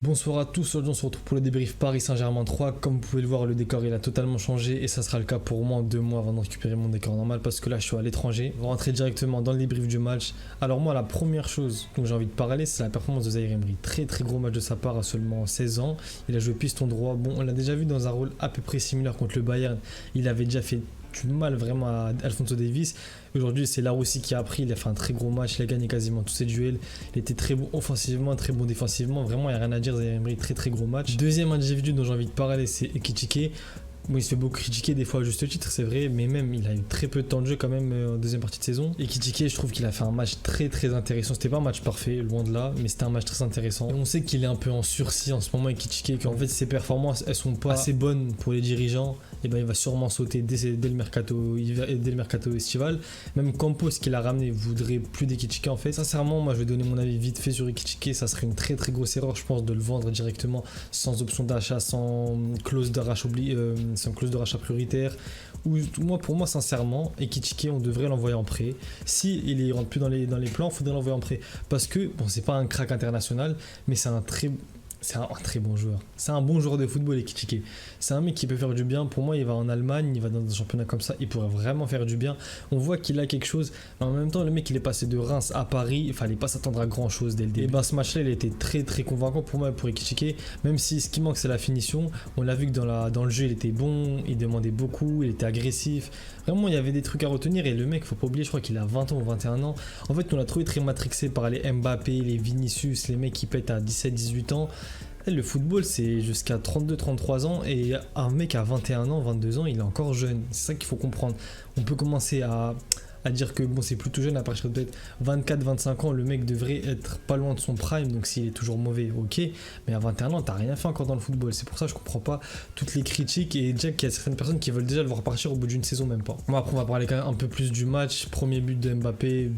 Bonsoir à tous, aujourd'hui on se retrouve pour le débrief Paris Saint-Germain 3. Comme vous pouvez le voir, le décor il a totalement changé et ça sera le cas pour au moins 2 mois avant de récupérer mon décor normal parce que là je suis à l'étranger. On va rentrer directement dans le débrief du match. Alors moi la première chose dont j'ai envie de parler c'est la performance de Zaïre Emery. Très très gros match de sa part à seulement 16 ans. Il a joué piston droit. Bon, on l'a déjà vu dans un rôle à peu près similaire contre le Bayern. Il avait déjà fait du mal vraiment à Alphonso Davies. Aujourd'hui, c'est Laroussi qui a appris. Il a fait un très gros match. Il a gagné quasiment tous ses duels. Il était très bon offensivement, très bon défensivement. Vraiment, il n'y a rien à dire. Zaïre Emery, très très gros match. Deuxième individu dont j'ai envie de parler, c'est Ekitike. Bon, il se fait beaucoup critiquer des fois à juste titre, c'est vrai, mais même il a eu très peu de temps de jeu quand même en deuxième partie de saison. Et Ekitike, je trouve qu'il a fait un match très très intéressant. C'était pas un match parfait, loin de là, mais c'était un match très intéressant. Et on sait qu'il est un peu en sursis en ce moment, Ekitike, qu'en fait ses performances elles sont pas assez bonnes pour les dirigeants. Et ben il va sûrement sauter dès le mercato hiver et dès le mercato estival. Même Campos qui l'a ramené voudrait plus d'Ekitike en fait. Sincèrement, moi je vais donner mon avis vite fait sur Ekitike. Ça serait une très très grosse erreur, je pense, de le vendre directement sans option d'achat, sans clause d'achat prioritaire. Ou moi, pour moi, sincèrement, Ekitike, on devrait l'envoyer en prêt. Si il rentre plus dans les plans, il faudrait l'envoyer en prêt. Parce que, bon, c'est pas un crack international, mais c'est un très bon joueur. C'est un bon joueur de football, Ekitike. C'est un mec qui peut faire du bien. Pour moi, il va en Allemagne, il va dans un championnat comme ça, il pourrait vraiment faire du bien. On voit qu'il a quelque chose. Mais en même temps, le mec, il est passé de Reims à Paris. Il fallait pas s'attendre à grand chose dès le début. Et ben, ce match-là, il était très très convaincant pour moi, pour Ekitike. Même si ce qui manque, c'est la finition. On l'a vu que dans le jeu, il était bon. Il demandait beaucoup. Il était agressif. Vraiment, il y avait des trucs à retenir. Et le mec, faut pas oublier, je crois qu'il a 20 ans ou 21 ans. En fait, on l'a trouvé très matrixé par les Mbappé, les Vinicius, les mecs qui pètent à 17-18 ans. Le football, c'est jusqu'à 32-33 ans et un mec à 21 ans, 22 ans, il est encore jeune. C'est ça qu'il faut comprendre. On peut commencer à dire que bon, c'est plutôt jeune, à partir de peut-être 24-25 ans, le mec devrait être pas loin de son prime, donc s'il est toujours mauvais, ok, mais à 21 ans, t'as rien fait encore dans le football. C'est pour ça que je comprends pas toutes les critiques et déjà qu'il y a certaines personnes qui veulent déjà le voir partir au bout d'une saison, même pas. Bon, après, on va parler quand même un peu plus du match. Premier but de Mbappé,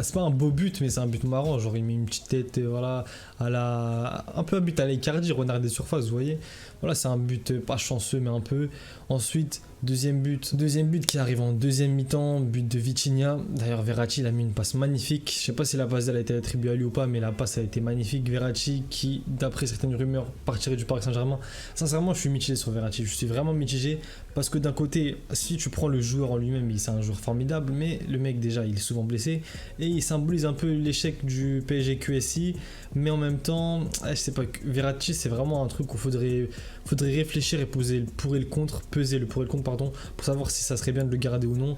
c'est pas un beau but, mais c'est un but marrant. Genre, il met une petite tête, voilà, un peu un but à l'Icardi, renard des surfaces, vous voyez. Voilà, c'est un but pas chanceux, mais un peu. Ensuite, deuxième but qui arrive en deuxième mi-temps, but de Vitinha. D'ailleurs, Verratti, il a mis une passe magnifique. Je sais pas si la passe elle a été attribuée à lui ou pas, mais la passe a été magnifique. Verratti, qui, d'après certaines rumeurs, partirait du Paris Saint-Germain. Sincèrement, je suis mitigé sur Verratti. Je suis vraiment mitigé parce que d'un côté, si tu prends le joueur en lui-même, c'est un joueur formidable, mais le mec, déjà, il est souvent blessé et il symbolise un peu l'échec du PSG QSI. Mais en même temps, je sais pas, Verratti, c'est vraiment un truc où faudrait réfléchir et peser le pour et le contre, pardon, pour savoir si ça serait bien de le garder ou non.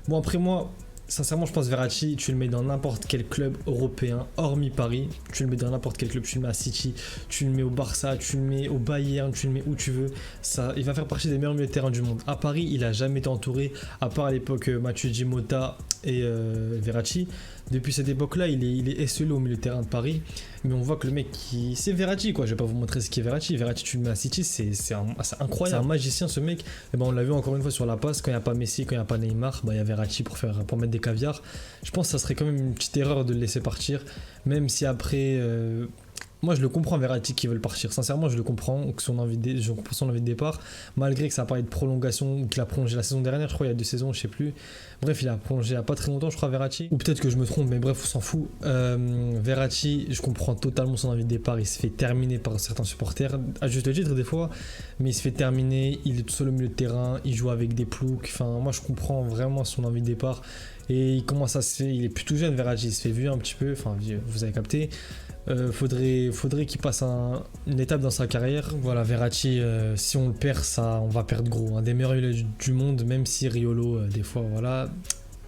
Bon, après moi, sincèrement, je pense Verratti, tu le mets dans n'importe quel club européen, hormis Paris. Tu le mets dans n'importe quel club, tu le mets à City, tu le mets au Barça, tu le mets au Bayern, tu le mets où tu veux. Ça, il va faire partie des meilleurs milieux de terrain du monde. À Paris, il a jamais été entouré, à part à l'époque Matuidi, Mota et Verratti. Depuis cette époque-là, il est esselé au milieu de terrain de Paris. Mais on voit que le mec, c'est Verratti, quoi. Je vais pas vous montrer ce qu'est Verratti. Verratti, tu le mets à City, c'est incroyable. C'est un magicien, ce mec. Et ben, on l'a vu encore une fois sur la passe. Quand il n'y a pas Messi, quand il n'y a pas Neymar, il y a Verratti pour mettre des caviars. Je pense que ça serait quand même une petite erreur de le laisser partir. Même si après. Moi, je le comprends, Verratti qui veulent partir. Sincèrement, je le comprends, je comprends son envie de départ. Malgré que ça a parlé de prolongation, qu'il a prolongé la saison dernière, je crois, il y a 2 saisons, je sais plus. Bref, il a prolongé il n'y a pas très longtemps, je crois, Verratti. Ou peut-être que je me trompe, mais bref, on s'en fout. Verratti, je comprends totalement son envie de départ. Il se fait terminer par certains supporters, à juste titre des fois, mais il se fait terminer. Il est tout seul au milieu de terrain, il joue avec des ploucs. Enfin, moi, je comprends vraiment son envie de départ. Et il commence à se faire, il est plutôt jeune, Verratti, il se fait vieux un petit peu, enfin, vous avez capté. Faudrait qu'il passe une étape dans sa carrière. Voilà, Verratti, si on le perd, on va perdre gros. Un des meilleurs milieux du monde, même si Riolo, des fois, voilà.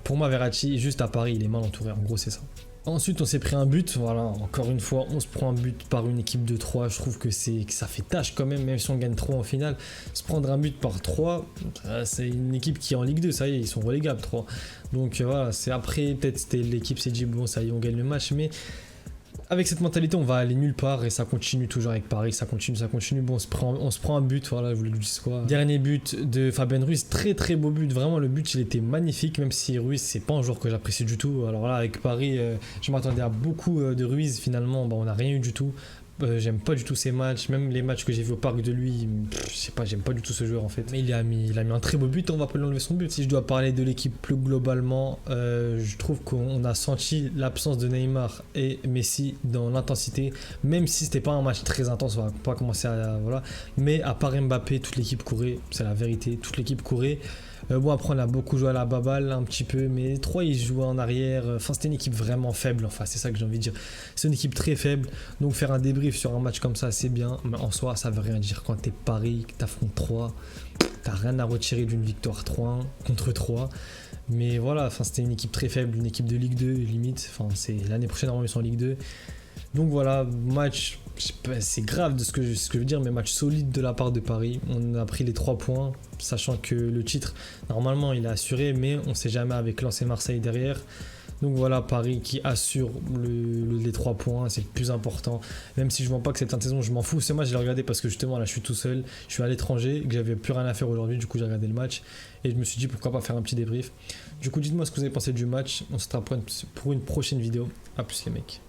Pour moi, Verratti, juste à Paris, il est mal entouré. En gros, c'est ça. Ensuite, on s'est pris un but. Voilà, encore une fois, on se prend un but par une équipe de 3. Je trouve que ça fait tâche quand même si on gagne 3 en finale. Se prendre un but par 3, c'est une équipe qui est en Ligue 2. Ça y est, ils sont relégables, 3. Donc voilà, c'est après, peut-être l'équipe s'est dit, bon, ça y est, on gagne le match. Mais avec cette mentalité, on va aller nulle part et ça continue toujours avec Paris, ça continue. Bon, on se prend un but, voilà, je vous le dis quoi. Dernier but de Fabien Ruiz, très très beau but, vraiment le but il était magnifique, même si Ruiz c'est pas un joueur que j'apprécie du tout. Alors là, avec Paris, je m'attendais à beaucoup de Ruiz, finalement, on n'a rien eu du tout. j'aime pas du tout ses matchs, même les matchs que j'ai vu au parc de lui, je sais pas, j'aime pas du tout ce joueur en fait. Mais il a mis un très beau but, on va pas lui enlever son but. Si je dois parler de l'équipe plus globalement, je trouve qu'on a senti l'absence de Neymar et Messi dans l'intensité, même si c'était pas un match très intense, on va pas commencer à voilà. Mais à part Mbappé, toute l'équipe courait, c'est la vérité, toute l'équipe courait. Bon, après, on a beaucoup joué à la baballe un petit peu, mais 3 ils jouaient en arrière. Enfin, c'était une équipe vraiment faible. Enfin, c'est ça que j'ai envie de dire. C'est une équipe très faible. Donc, faire un débrief sur un match comme ça, c'est bien. Mais en soi, ça veut rien dire. Quand t'es Paris, que t'affrontes 3, t'as rien à retirer d'une victoire 3-1 contre 3. Mais voilà, enfin, c'était une équipe très faible, une équipe de Ligue 2, limite. Enfin, c'est l'année prochaine, normalement, ils sont en Ligue 2. Donc voilà, match, c'est grave de ce que je veux dire, mais match solide de la part de Paris. On a pris les 3 points, sachant que le titre, normalement, il est assuré, mais on ne sait jamais avec Lens et Marseille derrière. Donc voilà, Paris qui assure les 3 points, c'est le plus important. Même si je ne vois pas que cette saison, je m'en fous. Ce match, je l'ai regardé parce que justement, là, je suis tout seul, je suis à l'étranger, que j'avais plus rien à faire aujourd'hui. Du coup, j'ai regardé le match et je me suis dit pourquoi pas faire un petit débrief. Du coup, dites-moi ce que vous avez pensé du match. On se retrouve pour une prochaine vidéo. A plus les mecs.